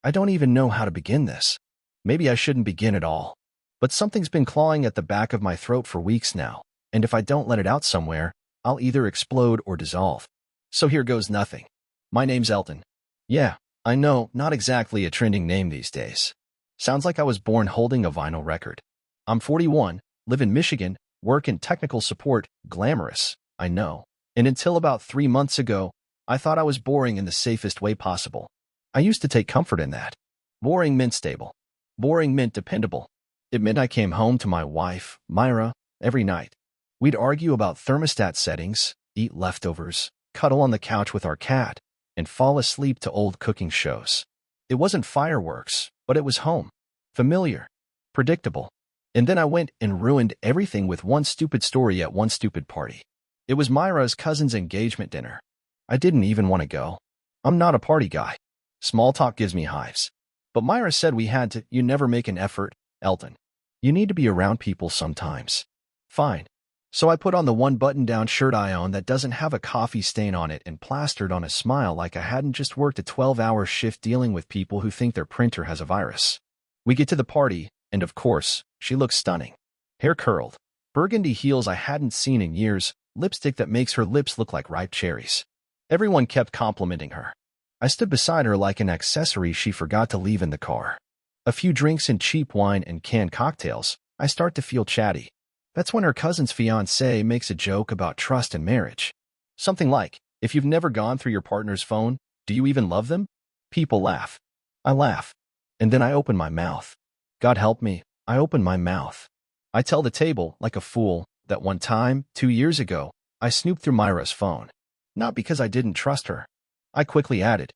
I don't even know how to begin this. Maybe I shouldn't begin at all. But something's been clawing at the back of my throat for weeks now, and if I don't let it out somewhere, I'll either explode or dissolve. So here goes nothing. My name's Elton. Yeah, I know, not exactly a trending name these days. Sounds like I was born holding a vinyl record. I'm 41, live in Michigan, work in technical support, glamorous, I know. And until about 3 months ago, I thought I was boring in the safest way possible. I used to take comfort in that. Boring meant stable. Boring meant dependable. It meant I came home to my wife, Myra, every night. We'd argue about thermostat settings, eat leftovers, cuddle on the couch with our cat, and fall asleep to old cooking shows. It wasn't fireworks, but it was home. Familiar. Predictable. And then I went and ruined everything with one stupid story at one stupid party. It was Myra's cousin's engagement dinner. I didn't even want to go. I'm not a party guy. Small talk gives me hives. But Myra said we had to. You never make an effort, Elton. You need to be around people sometimes. Fine. So I put on the one button-down shirt I own that doesn't have a coffee stain on it and plastered on a smile like I hadn't just worked a 12-hour shift dealing with people who think their printer has a virus. We get to the party, and of course, she looks stunning. Hair curled, burgundy heels I hadn't seen in years, lipstick that makes her lips look like ripe cherries. Everyone kept complimenting her. I stood beside her like an accessory she forgot to leave in the car. A few drinks and cheap wine and canned cocktails, I start to feel chatty. That's when her cousin's fiancé makes a joke about trust and marriage. Something like, if you've never gone through your partner's phone, do you even love them? People laugh. I laugh. And then I open my mouth. God help me, I open my mouth. I tell the table, like a fool, that one time, 2 years ago, I snooped through Myra's phone. Not because I didn't trust her. I quickly added,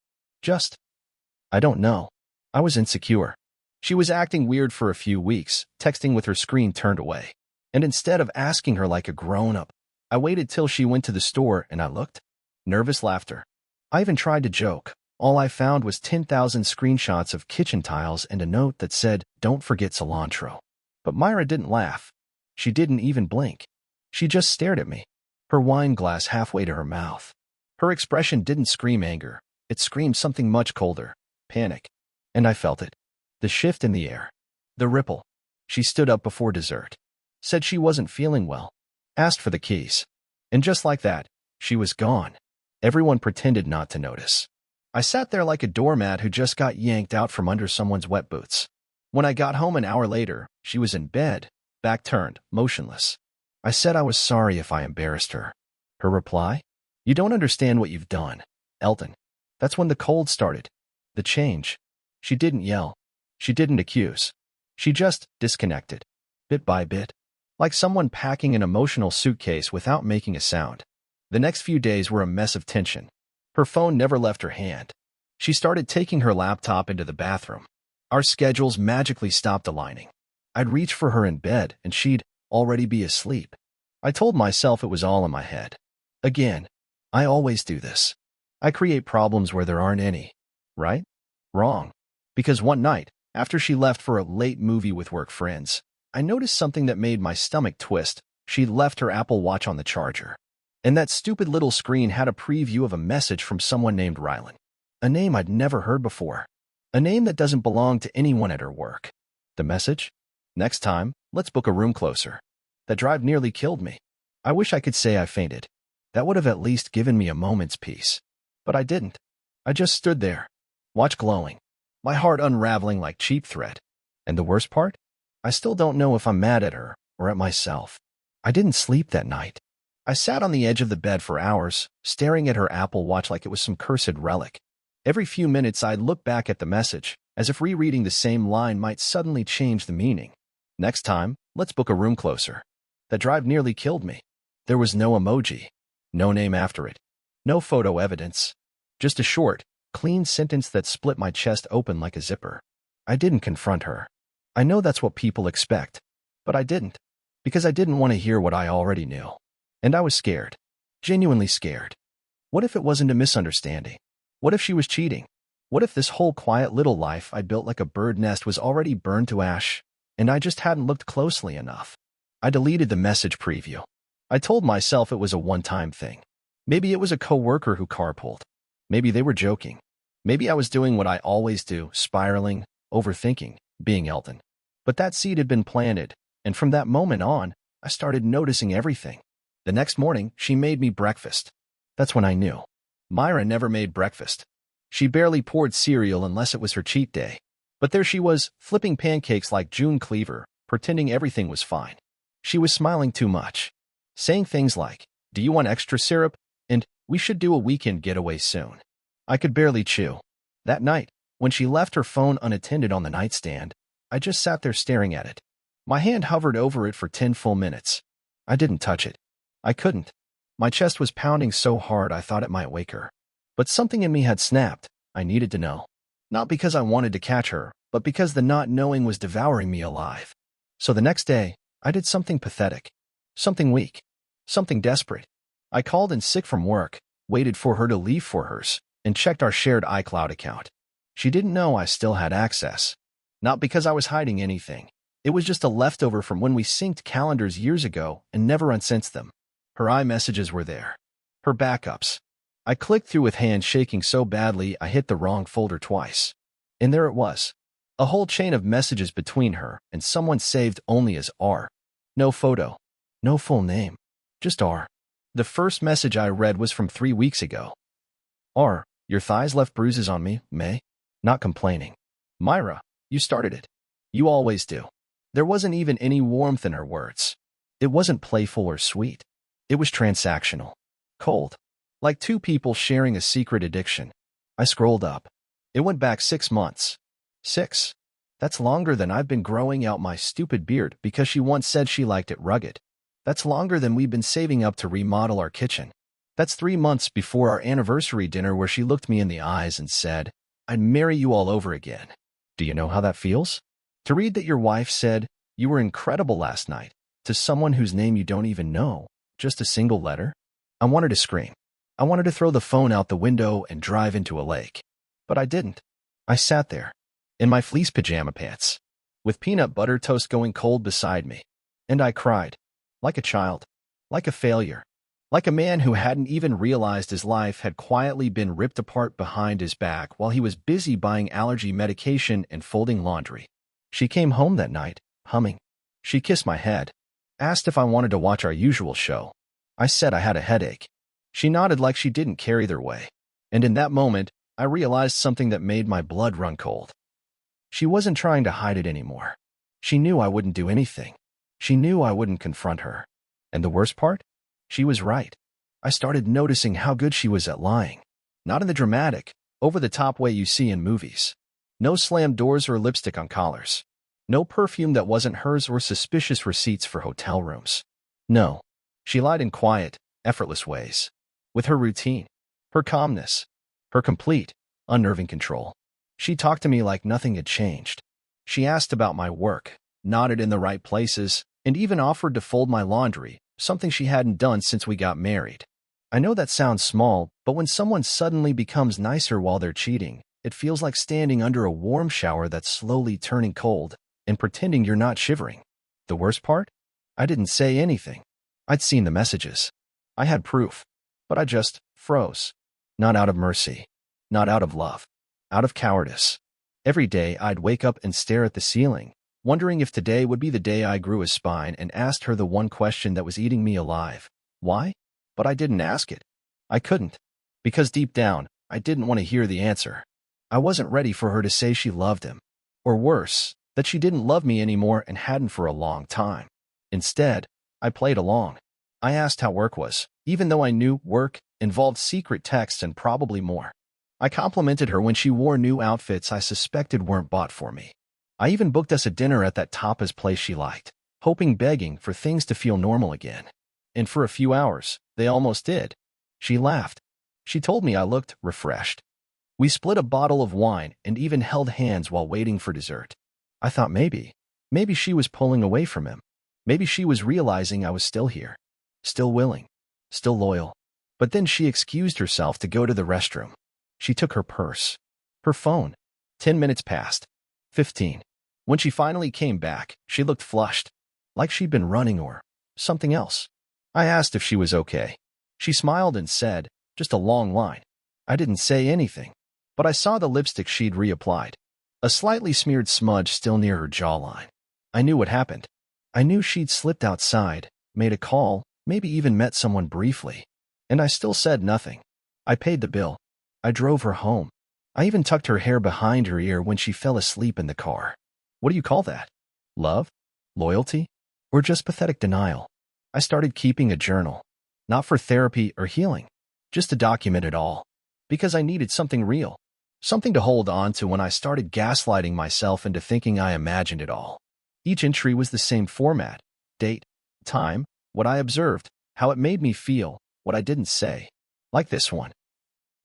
I don't know. I was insecure. She was acting weird for a few weeks, texting with her screen turned away. And instead of asking her like a grown-up, I waited till she went to the store and I looked. Nervous laughter. I even tried to joke. All I found was 10,000 screenshots of kitchen tiles and a note that said, don't forget cilantro. But Myra didn't laugh. She didn't even blink. She just stared at me, her wine glass halfway to her mouth. Her expression didn't scream anger. It screamed something much colder, panic. And I felt it. The shift in the air. The ripple. She stood up before dessert. Said she wasn't feeling well, asked for the keys. And just like that, she was gone. Everyone pretended not to notice. I sat there like a doormat who just got yanked out from under someone's wet boots. When I got home an hour later, she was in bed, back turned, motionless. I said I was sorry if I embarrassed her. Her reply? You don't understand what you've done, Elton. That's when the cold started. The change. She didn't yell. She didn't accuse. She just disconnected. Bit by bit. Like someone packing an emotional suitcase without making a sound. The next few days were a mess of tension. Her phone never left her hand. She started taking her laptop into the bathroom. Our schedules magically stopped aligning. I'd reach for her in bed, and she'd already be asleep. I told myself it was all in my head. Again, I always do this. I create problems where there aren't any. Right? Wrong. Because one night, after she left for a late movie with work friends, I noticed something that made my stomach twist. She'd left her Apple Watch on the charger. And that stupid little screen had a preview of a message from someone named Rylan. A name I'd never heard before. A name that doesn't belong to anyone at her work. The message? Next time, let's book a room closer. That drive nearly killed me. I wish I could say I fainted. That would have at least given me a moment's peace. But I didn't. I just stood there, watch glowing, my heart unraveling like cheap thread. And the worst part? I still don't know if I'm mad at her or at myself. I didn't sleep that night. I sat on the edge of the bed for hours, staring at her Apple Watch like it was some cursed relic. Every few minutes I'd look back at the message, as if rereading the same line might suddenly change the meaning. Next time, let's book a room closer. That drive nearly killed me. There was no emoji, no name after it, no photo evidence. Just a short, clean sentence that split my chest open like a zipper. I didn't confront her. I know that's what people expect, but I didn't, because I didn't want to hear what I already knew. And I was scared, genuinely scared. What if it wasn't a misunderstanding? What if she was cheating? What if this whole quiet little life I'd built like a bird nest was already burned to ash, and I just hadn't looked closely enough? I deleted the message preview. I told myself it was a one-time thing. Maybe it was a coworker who carpooled. Maybe they were joking. Maybe I was doing what I always do, spiraling, overthinking, being Elton. But that seed had been planted, and from that moment on, I started noticing everything. The next morning, she made me breakfast. That's when I knew. Myra never made breakfast. She barely poured cereal unless it was her cheat day. But there she was, flipping pancakes like June Cleaver, pretending everything was fine. She was smiling too much, saying things like, "Do you want extra syrup?" and "We should do a weekend getaway soon." I could barely chew. That night, when she left her phone unattended on the nightstand, I just sat there staring at it. My hand hovered over it for 10 full minutes. I didn't touch it. I couldn't. My chest was pounding so hard I thought it might wake her. But something in me had snapped. I needed to know. Not because I wanted to catch her, but because the not knowing was devouring me alive. So the next day, I did something pathetic. Something weak. Something desperate. I called in sick from work, waited for her to leave for hers, and checked our shared iCloud account. She didn't know I still had access. Not because I was hiding anything. It was just a leftover from when we synced calendars years ago and never unsensed them. Her iMessages were there. Her backups. I clicked through with hands shaking so badly I hit the wrong folder twice. And there it was. A whole chain of messages between her and someone saved only as R. No photo. No full name. Just R. The first message I read was from 3 weeks ago. R. Your thighs left bruises on me, May. Not complaining. Myra, you started it. You always do. There wasn't even any warmth in her words. It wasn't playful or sweet. It was transactional. Cold. Like two people sharing a secret addiction. I scrolled up. It went back 6 months. 6. That's longer than I've been growing out my stupid beard because she once said she liked it rugged. That's longer than we've been saving up to remodel our kitchen. That's 3 months before our anniversary dinner where she looked me in the eyes and said, "I'd marry you all over again." Do you know how that feels? To read that your wife said, "You were incredible last night," to someone whose name you don't even know, just a single letter? I wanted to scream. I wanted to throw the phone out the window and drive into a lake. But I didn't. I sat there, in my fleece pajama pants, with peanut butter toast going cold beside me. And I cried. Like a child. Like a failure. Like a man who hadn't even realized his life had quietly been ripped apart behind his back while he was busy buying allergy medication and folding laundry. She came home that night, humming. She kissed my head, asked if I wanted to watch our usual show. I said I had a headache. She nodded like she didn't care either way. And in that moment, I realized something that made my blood run cold. She wasn't trying to hide it anymore. She knew I wouldn't do anything. She knew I wouldn't confront her. And the worst part? She was right. I started noticing how good she was at lying. Not in the dramatic, over-the-top way you see in movies. No slammed doors or lipstick on collars. No perfume that wasn't hers or suspicious receipts for hotel rooms. No. She lied in quiet, effortless ways. With her routine, her calmness, her complete, unnerving control. She talked to me like nothing had changed. She asked about my work, nodded in the right places, and even offered to fold my laundry, something she hadn't done since we got married. I know that sounds small, but when someone suddenly becomes nicer while they're cheating, it feels like standing under a warm shower that's slowly turning cold and pretending you're not shivering. The worst part? I didn't say anything. I'd seen the messages. I had proof. But I just froze. Not out of mercy. Not out of love. Out of cowardice. Every day I'd wake up and stare at the ceiling, wondering if today would be the day I grew a spine and asked her the one question that was eating me alive. Why? But I didn't ask it. I couldn't. Because deep down, I didn't want to hear the answer. I wasn't ready for her to say she loved him. Or worse, that she didn't love me anymore and hadn't for a long time. Instead, I played along. I asked how work was, even though I knew work involved secret texts and probably more. I complimented her when she wore new outfits I suspected weren't bought for me. I even booked us a dinner at that tapas place she liked, begging for things to feel normal again. And for a few hours, they almost did. She laughed. She told me I looked refreshed. We split a bottle of wine and even held hands while waiting for dessert. I thought maybe she was pulling away from him. Maybe she was realizing I was still here. Still willing. Still loyal. But then she excused herself to go to the restroom. She took her purse. Her phone. 10 minutes passed. 15. When she finally came back, she looked flushed. Like she'd been running or something else. I asked if she was okay. She smiled and said, "Just a long line." I didn't say anything. but I saw the lipstick she'd reapplied, a slightly smeared smudge still near her jawline. I knew what happened. I knew she'd slipped outside, made a call, maybe even met someone briefly. And I still said nothing. I paid the bill. I drove her home. I even tucked her hair behind her ear when she fell asleep in the car. What do you call that? Love? Loyalty? Or just pathetic denial? I started keeping a journal. Not for therapy or healing, just to document it all. Because I needed something real. Something to hold on to when I started gaslighting myself into thinking I imagined it all. Each entry was the same format. Date, time, what I observed, how it made me feel, what I didn't say. Like this one.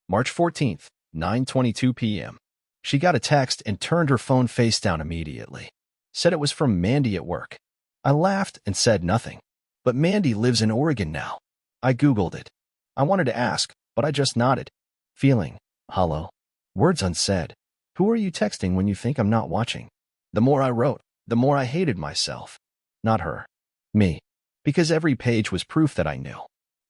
March 14th, 9:22 p.m. She got a text and turned her phone face down immediately. Said it was from Mandy at work. I laughed and said nothing. But Mandy lives in Oregon now. I Googled it. I wanted to ask, but I just nodded. Feeling hollow. Words unsaid. Who are you texting when you think I'm not watching? The more I wrote, the more I hated myself. Not her. Me. Because every page was proof that I knew.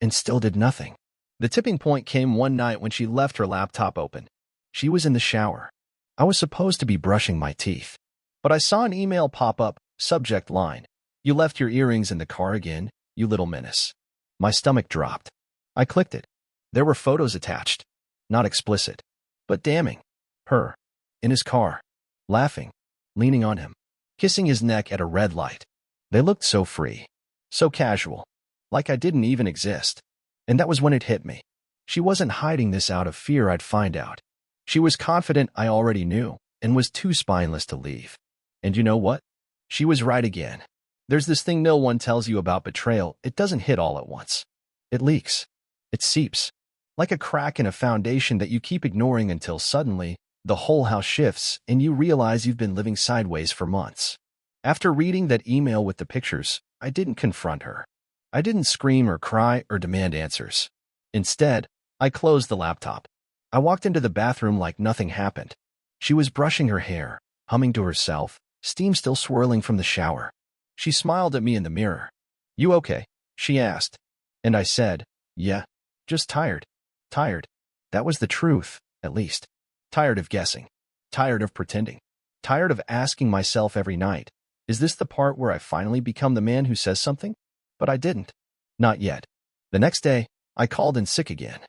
And still did nothing. The tipping point came one night when she left her laptop open. She was in the shower. I was supposed to be brushing my teeth. But I saw an email pop up, subject line. You left your earrings in the car again, you little menace. My stomach dropped. I clicked it. There were photos attached. Not explicit, but damning. Her. In his car. Laughing. Leaning on him. Kissing his neck at a red light. They looked so free. So casual. Like I didn't even exist. And that was when it hit me. She wasn't hiding this out of fear I'd find out. She was confident I already knew, and was too spineless to leave. And you know what? She was right again. There's this thing no one tells you about betrayal. It doesn't hit all at once. It leaks. It seeps. Like a crack in a foundation that you keep ignoring until suddenly, the whole house shifts and you realize you've been living sideways for months. After reading that email with the pictures, I didn't confront her. I didn't scream or cry or demand answers. Instead, I closed the laptop. I walked into the bathroom like nothing happened. She was brushing her hair, humming to herself, steam still swirling from the shower. She smiled at me in the mirror. You okay? She asked. And I said, yeah, just tired. Tired. That was the truth, at least. Tired of guessing. Tired of pretending. Tired of asking myself every night, is this the part where I finally become the man who says something? But I didn't. Not yet. The next day, I called in sick again.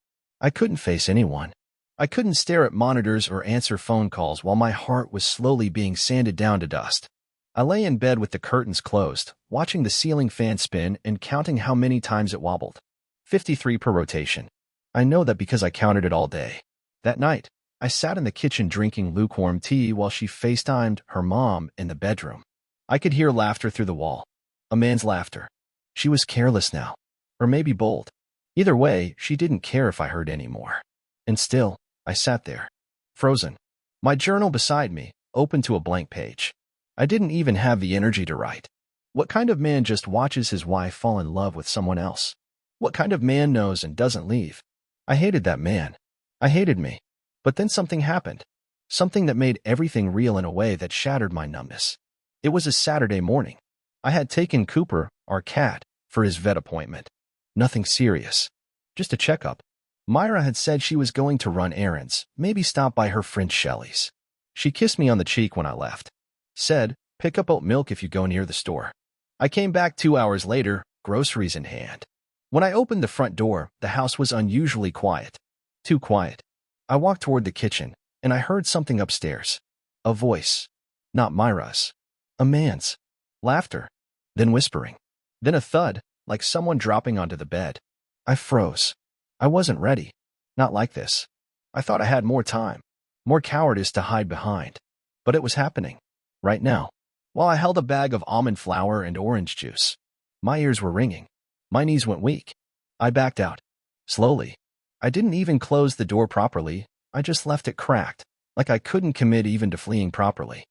I couldn't face anyone. I couldn't stare at monitors or answer phone calls while my heart was slowly being sanded down to dust. I lay in bed with the curtains closed, watching the ceiling fan spin and counting how many times it wobbled. 53 per rotation. I know that because I counted it all day. That night, I sat in the kitchen drinking lukewarm tea while she FaceTimed her mom in the bedroom. I could hear laughter through the wall. A man's laughter. She was careless now. Or maybe bold. Either way, she didn't care if I heard anymore. And still, I sat there. Frozen. My journal beside me, open to a blank page. I didn't even have the energy to write. What kind of man just watches his wife fall in love with someone else? What kind of man knows and doesn't leave? I hated that man. I hated me. But then something happened. Something that made everything real in a way that shattered my numbness. It was a Saturday morning. I had taken Cooper, our cat, for his vet appointment. Nothing serious. Just a checkup. Myra had said she was going to run errands, maybe stop by her friend Shelley's. She kissed me on the cheek when I left. Said, pick up oat milk if you go near the store. I came back 2 hours later, groceries in hand. When I opened the front door, the house was unusually quiet. Too quiet. I walked toward the kitchen, and I heard something upstairs. A voice. Not Myra's. A man's. Laughter. Then whispering. Then a thud, like someone dropping onto the bed. I froze. I wasn't ready. Not like this. I thought I had more time. More cowardice to hide behind. But it was happening. Right now. While I held a bag of almond flour and orange juice. My ears were ringing. My knees went weak. I backed out. Slowly. I didn't even close the door properly. I just left it cracked, like I couldn't commit even to fleeing properly.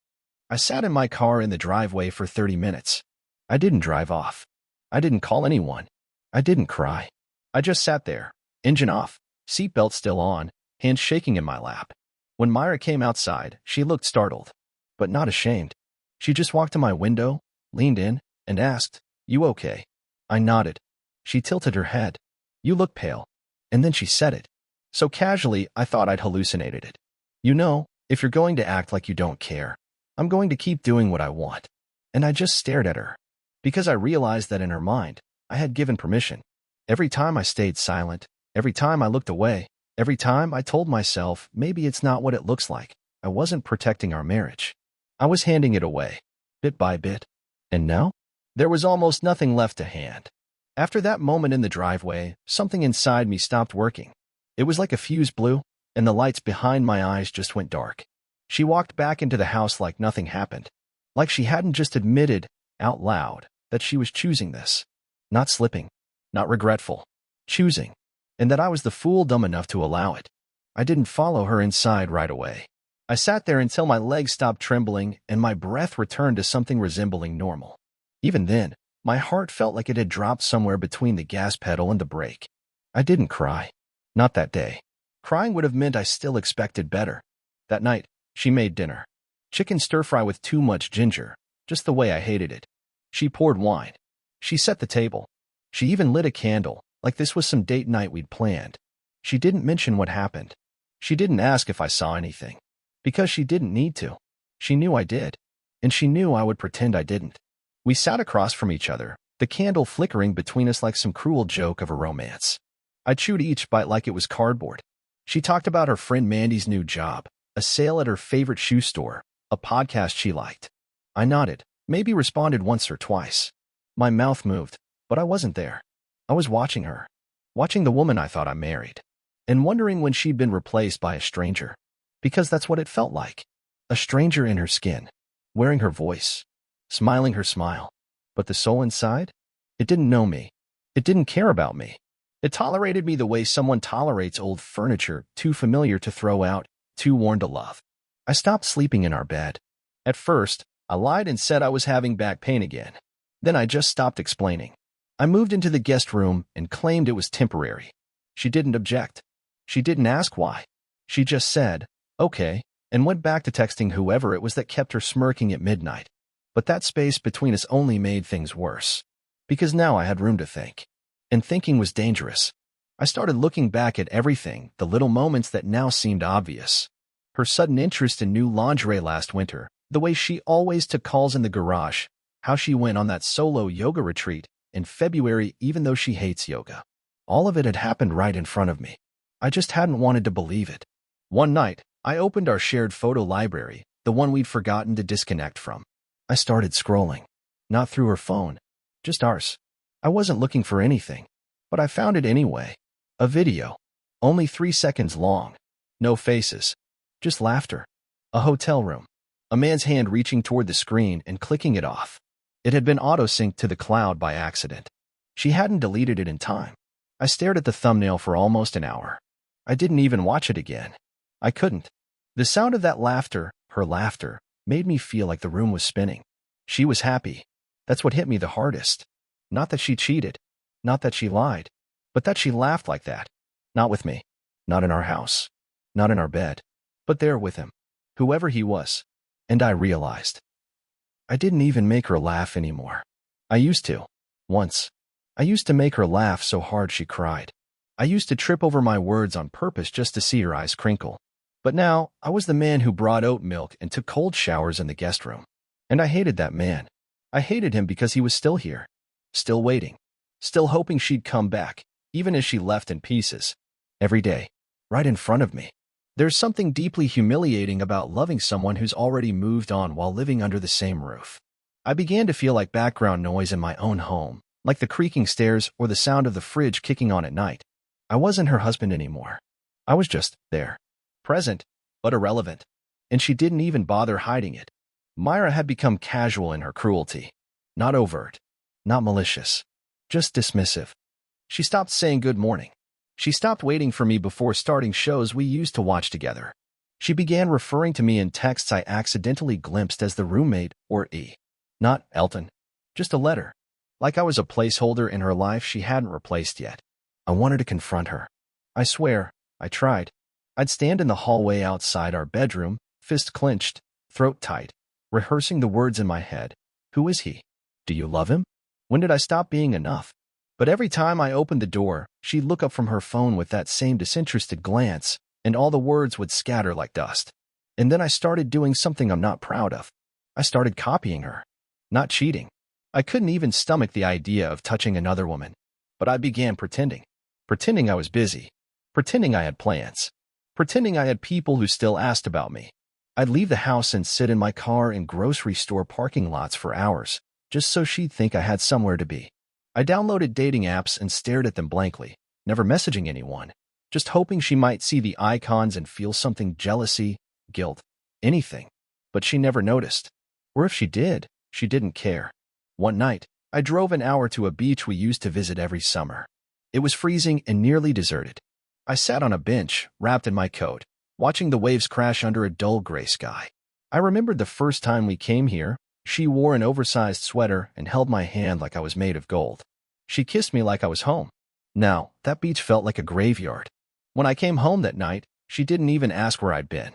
I sat in my car in the driveway for 30 minutes. I didn't drive off. I didn't call anyone. I didn't cry. I just sat there, engine off, seatbelt still on, hands shaking in my lap. When Myra came outside, she looked startled, but not ashamed. She just walked to my window, leaned in, and asked, "You okay?" I nodded. She tilted her head. "You look pale." And then she said it. So casually, I thought I'd hallucinated it. You know, if you're going to act like you don't care, I'm going to keep doing what I want. And I just stared at her, because I realized that in her mind, I had given permission. Every time I stayed silent, every time I looked away, every time I told myself maybe it's not what it looks like, I wasn't protecting our marriage. I was handing it away, bit by bit. And now? There was almost nothing left to hand. After that moment in the driveway, something inside me stopped working. It was like a fuse blew, and the lights behind my eyes just went dark. She walked back into the house like nothing happened, like she hadn't just admitted, out loud, that she was choosing this. Not slipping, not regretful, choosing, and that I was the fool dumb enough to allow it. I didn't follow her inside right away. I sat there until my legs stopped trembling and my breath returned to something resembling normal. Even then, my heart felt like it had dropped somewhere between the gas pedal and the brake. I didn't cry. Not that day. Crying would have meant I still expected better. That night, she made dinner. Chicken stir-fry with too much ginger, just the way I hated it. She poured wine. She set the table. She even lit a candle, like this was some date night we'd planned. She didn't mention what happened. She didn't ask if I saw anything. Because she didn't need to. She knew I did. And she knew I would pretend I didn't. We sat across from each other, the candle flickering between us like some cruel joke of a romance. I chewed each bite like it was cardboard. She talked about her friend Mandy's new job, a sale at her favorite shoe store, a podcast she liked. I nodded, maybe responded once or twice. My mouth moved, but I wasn't there. I was watching her, watching the woman I thought I married, and wondering when she'd been replaced by a stranger. Because that's what it felt like. A stranger in her skin, wearing her voice, smiling her smile. But the soul inside? It didn't know me. It didn't care about me. It tolerated me the way someone tolerates old furniture, too familiar to throw out, too worn to love. I stopped sleeping in our bed. At first, I lied and said I was having back pain again. Then I just stopped explaining. I moved into the guest room and claimed it was temporary. She didn't object. She didn't ask why. She just said, okay, and went back to texting whoever it was that kept her smirking at midnight. But that space between us only made things worse. Because now I had room to think. And thinking was dangerous. I started looking back at everything, the little moments that now seemed obvious. Her sudden interest in new lingerie last winter, the way she always took calls in the garage, how she went on that solo yoga retreat in February even though she hates yoga. All of it had happened right in front of me. I just hadn't wanted to believe it. One night, I opened our shared photo library, the one we'd forgotten to disconnect from. I started scrolling. Not through her phone. Just ours. I wasn't looking for anything. But I found it anyway. A video. Only 3 seconds long. No faces. Just laughter. A hotel room. A man's hand reaching toward the screen and clicking it off. It had been auto-synced to the cloud by accident. She hadn't deleted it in time. I stared at the thumbnail for almost an hour. I didn't even watch it again. I couldn't. The sound of that laughter, her laughter, made me feel like the room was spinning. She was happy. That's what hit me the hardest. Not that she cheated. Not that she lied. But that she laughed like that. Not with me. Not in our house. Not in our bed. But there with him. Whoever he was. And I realized. I didn't even make her laugh anymore. I used to. Once. I used to make her laugh so hard she cried. I used to trip over my words on purpose just to see her eyes crinkle. But now, I was the man who brought oat milk and took cold showers in the guest room. And I hated that man. I hated him because he was still here. Still waiting. Still hoping she'd come back, even as she left in pieces. Every day. Right in front of me. There's something deeply humiliating about loving someone who's already moved on while living under the same roof. I began to feel like background noise in my own home, like the creaking stairs or the sound of the fridge kicking on at night. I wasn't her husband anymore. I was just there. Present, but irrelevant. And she didn't even bother hiding it. Myra had become casual in her cruelty. Not overt. Not malicious. Just dismissive. She stopped saying good morning. She stopped waiting for me before starting shows we used to watch together. She began referring to me in texts I accidentally glimpsed as the roommate or E. Not Elton. Just a letter. Like I was a placeholder in her life she hadn't replaced yet. I wanted to confront her. I swear, I tried. I'd stand in the hallway outside our bedroom, fist clenched, throat tight, rehearsing the words in my head. Who is he? Do you love him? When did I stop being enough? But every time I opened the door, she'd look up from her phone with that same disinterested glance, and all the words would scatter like dust. And then I started doing something I'm not proud of. I started copying her. Not cheating. I couldn't even stomach the idea of touching another woman. But I began pretending. Pretending I was busy. Pretending I had plans. Pretending I had people who still asked about me. I'd leave the house and sit in my car in grocery store parking lots for hours, just so she'd think I had somewhere to be. I downloaded dating apps and stared at them blankly, never messaging anyone, just hoping she might see the icons and feel something: jealousy, guilt, anything. But she never noticed. Or if she did, she didn't care. One night, I drove an hour to a beach we used to visit every summer. It was freezing and nearly deserted. I sat on a bench, wrapped in my coat, watching the waves crash under a dull gray sky. I remembered the first time we came here. She wore an oversized sweater and held my hand like I was made of gold. She kissed me like I was home. Now, that beach felt like a graveyard. When I came home that night, she didn't even ask where I'd been.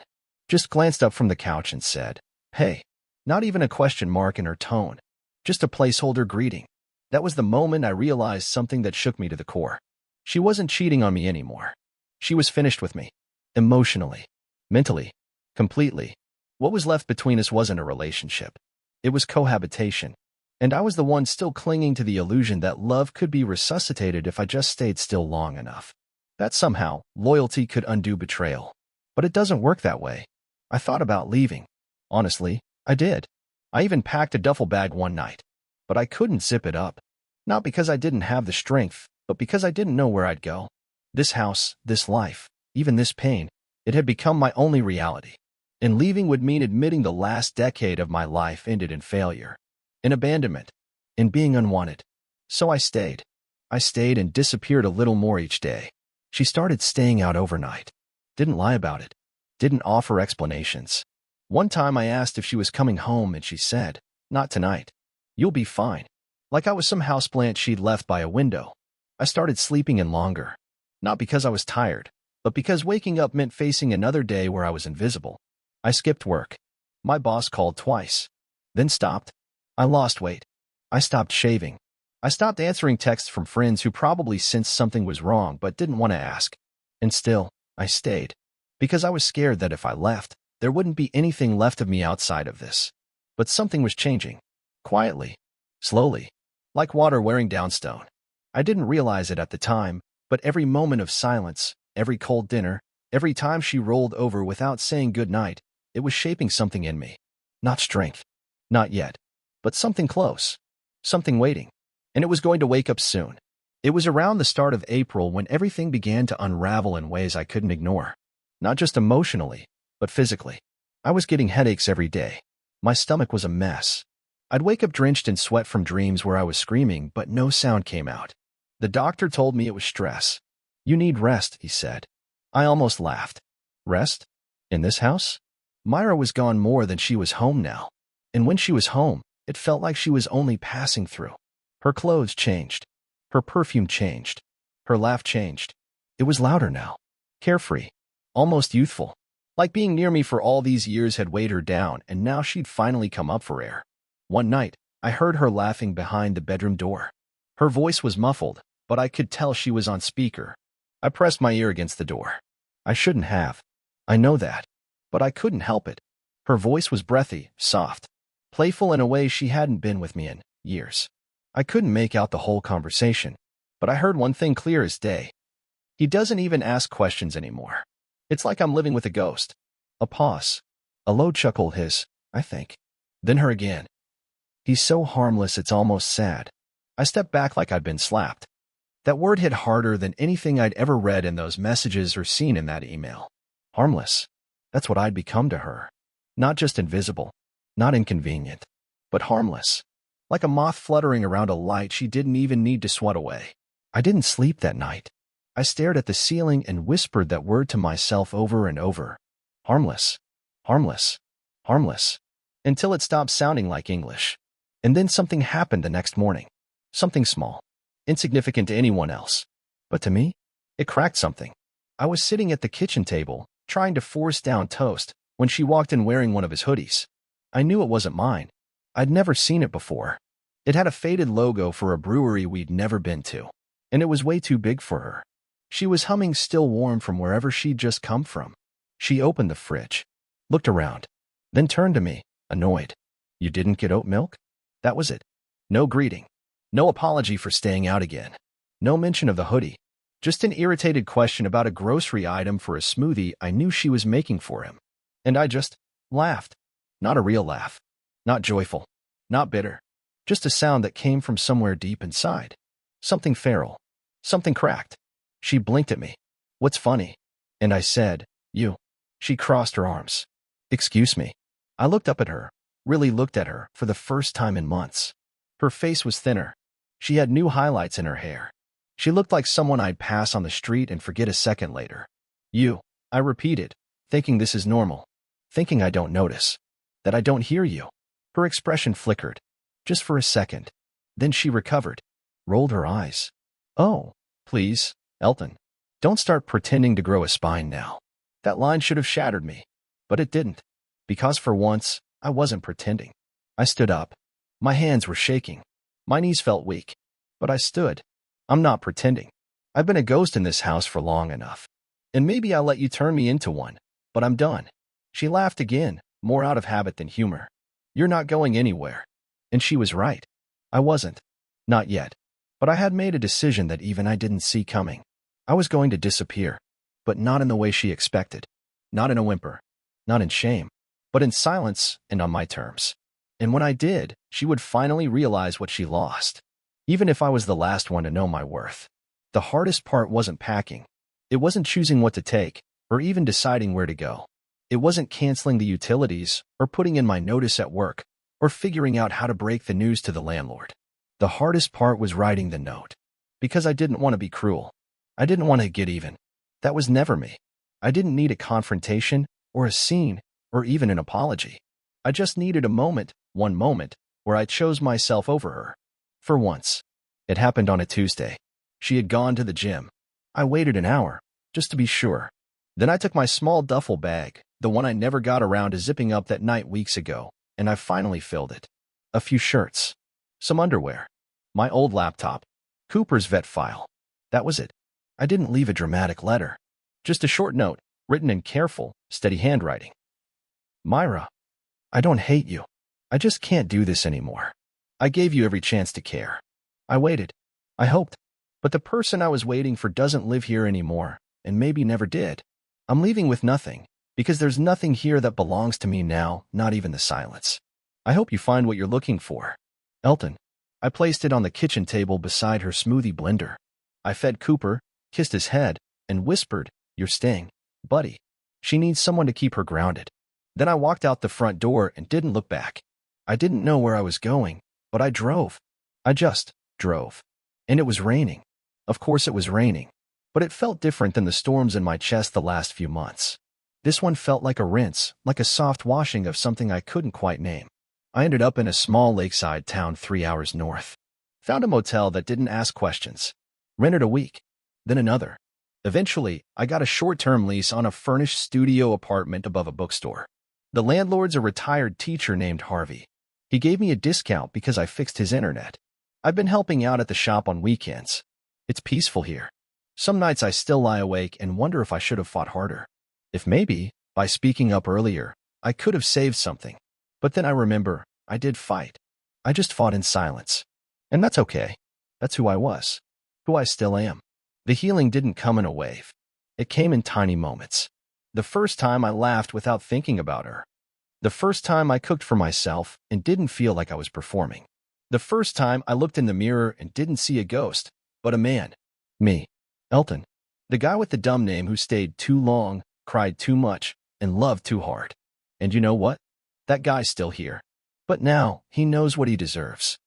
Just glanced up from the couch and said, "Hey." Not even a question mark in her tone. Just a placeholder greeting. That was the moment I realized something that shook me to the core. She wasn't cheating on me anymore. She was finished with me. Emotionally. Mentally. Completely. What was left between us wasn't a relationship. It was cohabitation. And I was the one still clinging to the illusion that love could be resuscitated if I just stayed still long enough. That somehow, loyalty could undo betrayal. But it doesn't work that way. I thought about leaving. Honestly, I did. I even packed a duffel bag one night. But I couldn't zip it up. Not because I didn't have the strength, but because I didn't know where I'd go. This house, this life, even this pain, it had become my only reality. And leaving would mean admitting the last decade of my life ended in failure, in abandonment, in being unwanted. So I stayed. I stayed and disappeared a little more each day. She started staying out overnight. Didn't lie about it. Didn't offer explanations. One time I asked if she was coming home and she said, "Not tonight. You'll be fine." Like I was some houseplant she'd left by a window. I started sleeping in longer. Not because I was tired, but because waking up meant facing another day where I was invisible. I skipped work. My boss called twice. Then stopped. I lost weight. I stopped shaving. I stopped answering texts from friends who probably sensed something was wrong but didn't want to ask. And still, I stayed. Because I was scared that if I left, there wouldn't be anything left of me outside of this. But something was changing. Quietly. Slowly. Like water wearing down stone. I didn't realize it at the time, but every moment of silence, every cold dinner, every time she rolled over without saying goodnight, it was shaping something in me. Not strength. Not yet. But something close. Something waiting. And it was going to wake up soon. It was around the start of April when everything began to unravel in ways I couldn't ignore. Not just emotionally, but physically. I was getting headaches every day. My stomach was a mess. I'd wake up drenched in sweat from dreams where I was screaming, but no sound came out. The doctor told me it was stress. "You need rest," he said. I almost laughed. Rest? In this house? Myra was gone more than she was home now. And when she was home, it felt like she was only passing through. Her clothes changed. Her perfume changed. Her laugh changed. It was louder now. Carefree. Almost youthful. Like being near me for all these years had weighed her down, and now she'd finally come up for air. One night, I heard her laughing behind the bedroom door. Her voice was muffled, but I could tell she was on speaker. I pressed my ear against the door. I shouldn't have. I know that. But I couldn't help it. Her voice was breathy, soft, playful in a way she hadn't been with me in years. I couldn't make out the whole conversation, but I heard one thing clear as day. "He doesn't even ask questions anymore. It's like I'm living with a ghost." A pause. A low chuckle hiss, I think. Then her again. "He's so harmless it's almost sad." I stepped back like I'd been slapped. That word hit harder than anything I'd ever read in those messages or seen in that email. Harmless. That's what I'd become to her. Not just invisible, not inconvenient, but harmless. Like a moth fluttering around a light she didn't even need to swat away. I didn't sleep that night. I stared at the ceiling and whispered that word to myself over and over. Harmless. Harmless. Harmless. Until it stopped sounding like English. And then something happened the next morning. Something small. Insignificant to anyone else. But to me, it cracked something. I was sitting at the kitchen table, trying to force down toast, when she walked in wearing one of his hoodies. I knew it wasn't mine. I'd never seen it before. It had a faded logo for a brewery we'd never been to. And it was way too big for her. She was humming still warm from wherever she'd just come from. She opened the fridge, looked around, then turned to me, annoyed. You didn't get oat milk? That was it. No greeting. No apology for staying out again. No mention of the hoodie. Just an irritated question about a grocery item for a smoothie I knew she was making for him. And I just laughed. Not a real laugh. Not joyful. Not bitter. Just a sound that came from somewhere deep inside. Something feral. Something cracked. She blinked at me. What's funny? And I said, you. She crossed her arms. Excuse me. I looked up at her, really looked at her for the first time in months. Her face was thinner. She had new highlights in her hair. She looked like someone I'd pass on the street and forget a second later. You, I repeated, thinking this is normal, thinking I don't notice, that I don't hear you. Her expression flickered, just for a second. Then she recovered, rolled her eyes. Oh, please, Elton, don't start pretending to grow a spine now. That line should have shattered me, but it didn't, because for once, I wasn't pretending. I stood up. My hands were shaking. My knees felt weak, but I stood. I'm not pretending. I've been a ghost in this house for long enough. And maybe I'll let you turn me into one, but I'm done. She laughed again, more out of habit than humor. You're not going anywhere. And she was right. I wasn't. Not yet. But I had made a decision that even I didn't see coming. I was going to disappear, but not in the way she expected. Not in a whimper. Not in shame, but in silence and on my terms. And when I did, she would finally realize what she lost. Even if I was the last one to know my worth. The hardest part wasn't packing. It wasn't choosing what to take, or even deciding where to go. It wasn't canceling the utilities, or putting in my notice at work, or figuring out how to break the news to the landlord. The hardest part was writing the note. Because I didn't want to be cruel. I didn't want to get even. That was never me. I didn't need a confrontation, or a scene, or even an apology. I just needed a moment, one moment, where I chose myself over her. For once. It happened on a Tuesday. She had gone to the gym. I waited an hour, just to be sure. Then I took my small duffel bag, the one I never got around to zipping up that night weeks ago, and I finally filled it. A few shirts. Some underwear. My old laptop. Cooper's vet file. That was it. I didn't leave a dramatic letter. Just a short note, written in careful, steady handwriting. Myra, I don't hate you. I just can't do this anymore. I gave you every chance to care. I waited. I hoped. But the person I was waiting for doesn't live here anymore, and maybe never did. I'm leaving with nothing, because there's nothing here that belongs to me now, not even the silence. I hope you find what you're looking for. Elton. I placed it on the kitchen table beside her smoothie blender. I fed Cooper, kissed his head, and whispered, You're staying, buddy. She needs someone to keep her grounded. Then I walked out the front door and didn't look back. I didn't know where I was going, but I drove. I just drove. And it was raining. Of course it was raining. But it felt different than the storms in my chest the last few months. This one felt like a rinse, like a soft washing of something I couldn't quite name. I ended up in a small lakeside town 3 hours north. Found a motel that didn't ask questions. Rented a week. Then another. Eventually, I got a short-term lease on a furnished studio apartment above a bookstore. The landlord's a retired teacher named Harvey. He gave me a discount because I fixed his internet. I've been helping out at the shop on weekends. It's peaceful here. Some nights I still lie awake and wonder if I should have fought harder. If maybe, by speaking up earlier, I could have saved something. But then I remember, I did fight. I just fought in silence. And that's okay. That's who I was. Who I still am. The healing didn't come in a wave. It came in tiny moments. The first time I laughed without thinking about her. The first time I cooked for myself and didn't feel like I was performing. The first time I looked in the mirror and didn't see a ghost, but a man. Me. Elton. The guy with the dumb name who stayed too long, cried too much, and loved too hard. And you know what? That guy's still here. But now, he knows what he deserves.